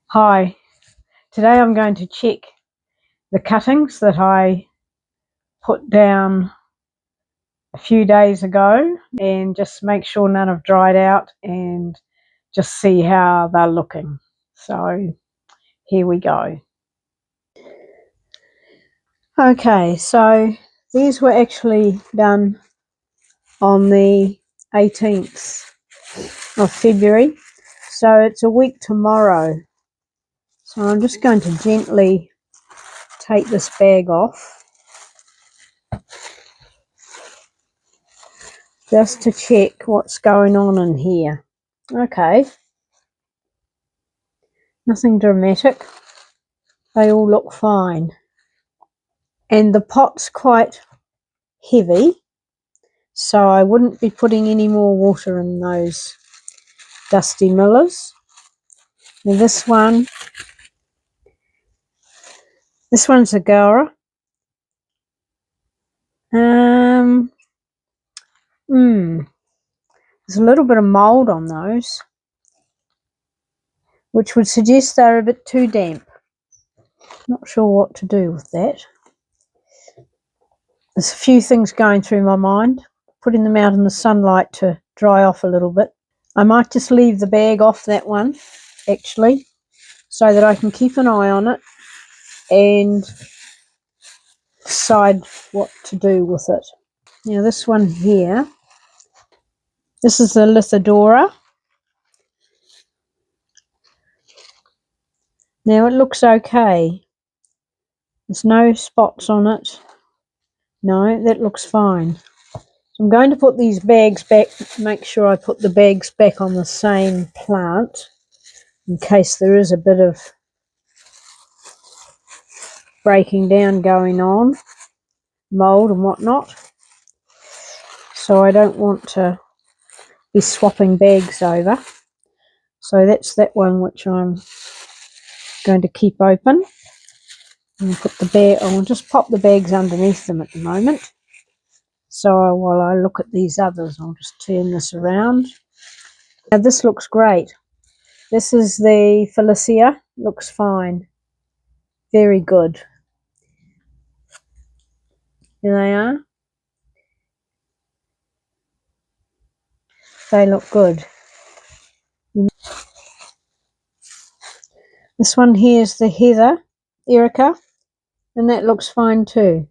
Hi, today I'm going to check the cuttings that I put down a few days ago and just make sure none have dried out and just see how they're looking. So here we go. Okay, so these were actually done on the 18th of February, so it's a week tomorrow. So I'm just going to gently take this bag off just to check what's going on in here. Okay, nothing dramatic. They all look fine. And the pot's quite heavy, so I wouldn't be putting any more water in those dusty millers. Now this one's a Gowra. There's a little bit of mould on those, which would suggest they're a bit too damp. Not sure what to do with that. There's a few things going through my mind. Putting them out in the sunlight to dry off a little bit. I might just leave the bag off that one, actually, so that I can keep an eye on it and decide what to do with it. Now this one here, this is the Lithidora. Now it looks okay. There's no spots on it. No, that looks fine. So I'm going to put these bags back, make sure I put the bags back on the same plant in case there is a bit of breaking down going on, mould and whatnot. So I don't want to be swapping bags over. So that's that one which I'm going to keep open. And put the bag, I'll just pop the bags underneath them at the moment. So while I look at these others, I'll just turn this around. Now this looks great. This is the Felicia, looks fine. Very good. Here they are. They look good. This one here is the Heather, Erica, and that looks fine too.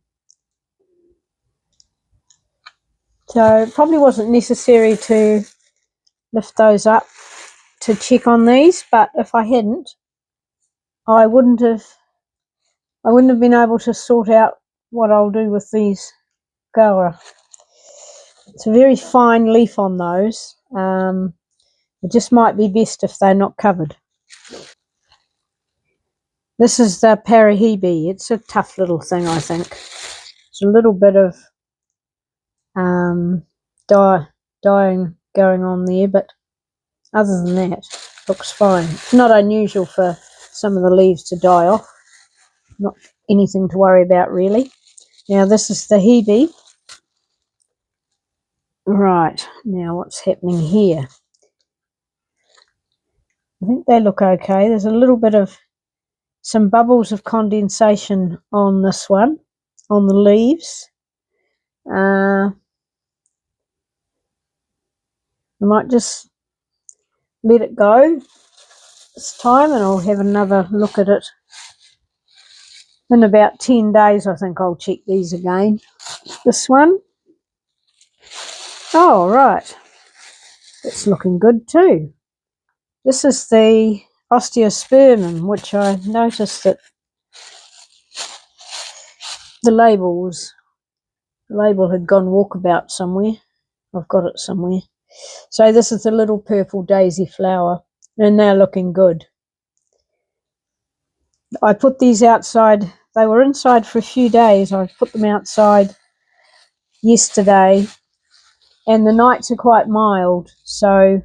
So it probably wasn't necessary to lift those up to check on these, but if I hadn't, I wouldn't have been able to sort out what I'll do with these Gowra. It's a very fine leaf on those. It just might be best if they're not covered. This is the Parahebe. It's a tough little thing, I think. There's a little bit of dying going on there, but other than that, looks fine. It's not unusual for some of the leaves to die off. Not anything to worry about, really. Now, this is the Hebe. Right, now what's happening here? I think they look okay. There's a little bit of some bubbles of condensation on this one, on the leaves. I might just let it go this time and I'll have another look at it in about 10 days. I think I'll check these again. This one, oh right, it's looking good too. This is the osteospermum, which I noticed that the label had gone walkabout somewhere. I've got it somewhere. So this is the little purple daisy flower, and they're looking good. I put these outside. They were inside for a few days. I put them outside yesterday, and the nights are quite mild, so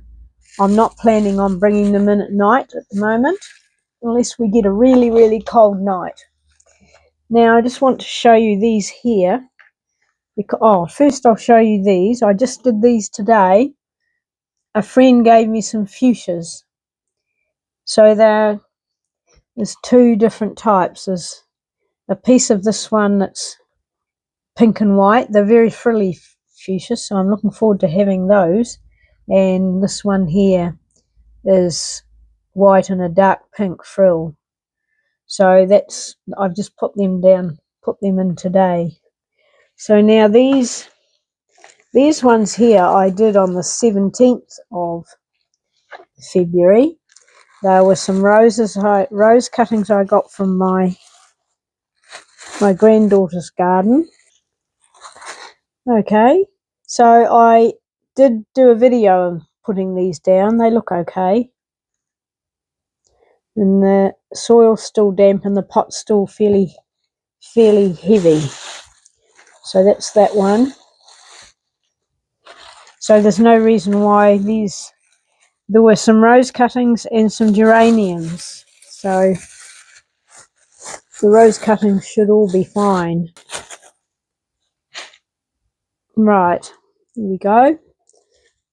I'm not planning on bringing them in at night at the moment, unless we get a really, really cold night. Now, I just want to show you these here. First I'll show you these. I just did these today. A friend gave me some fuchsias. So they're There's two different types. There's a piece of this one that's pink and white. They're very frilly fuchsias, so I'm looking forward to having those. And this one here is white and a dark pink frill. So that's, I've just put them in today. So now these ones here I did on the 17th of February. There were some rose cuttings I got from my granddaughter's garden. Okay, so I did do a video of putting these down. They look okay. And the soil's still damp and the pot's still fairly heavy. So that's that one. So there's no reason why there were some rose cuttings and some geraniums. So the rose cuttings should all be fine. Right, here we go.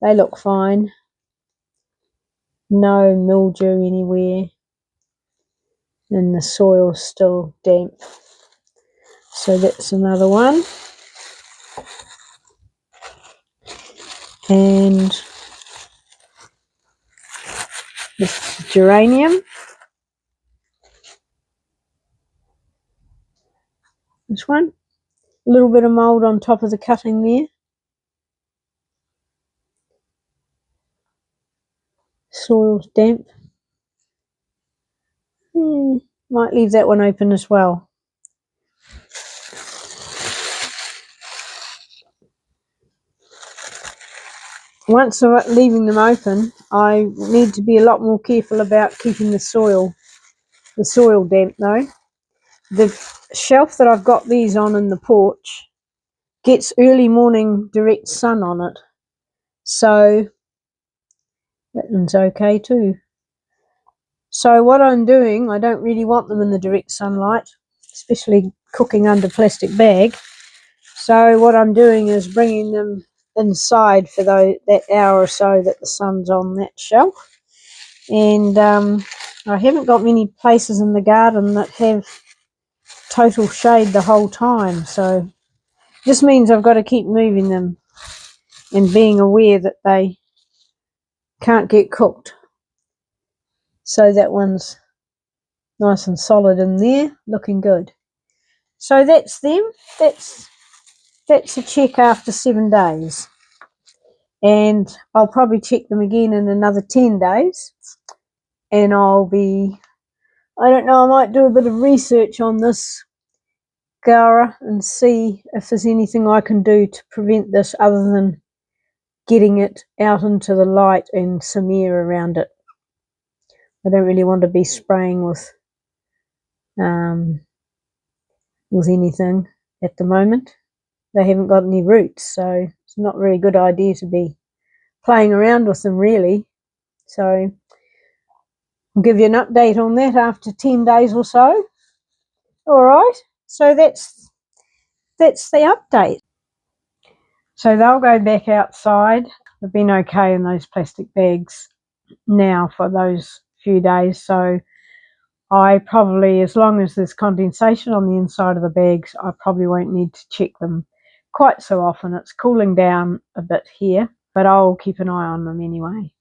They look fine. No mildew anywhere. And the soil's still damp. So that's another one. And this geranium. This one. A little bit of mould on top of the cutting there. Soil's damp. Might leave that one open as well. Once leaving them open, I need to be a lot more careful about keeping the soil damp though. The shelf that I've got these on in the porch gets early morning direct sun on it, so that one's okay too. So what I'm doing, I don't really want them in the direct sunlight, especially cooking under plastic bag. So what I'm doing is bringing them inside for that hour or so that the sun's on that shelf. And I haven't got many places in the garden that have total shade the whole time, so this means I've got to keep moving them and being aware that they can't get cooked. So that one's nice and solid in there, looking good. So that's them. That's a check after 7 days. And I'll probably check them again in another 10 days. And I don't know, I might do a bit of research on this Gara and see if there's anything I can do to prevent this other than getting it out into the light and some air around it. I don't really want to be spraying with anything at the moment. They haven't got any roots, so it's not a very good idea to be playing around with them really. So I'll give you an update on that after 10 days or so. All right, so that's the update. So they'll go back outside. They've been okay in those plastic bags now for those few days, so I probably, as long as there's condensation on the inside of the bags, I probably won't need to check them quite so often. It's cooling down a bit here, but I'll keep an eye on them anyway.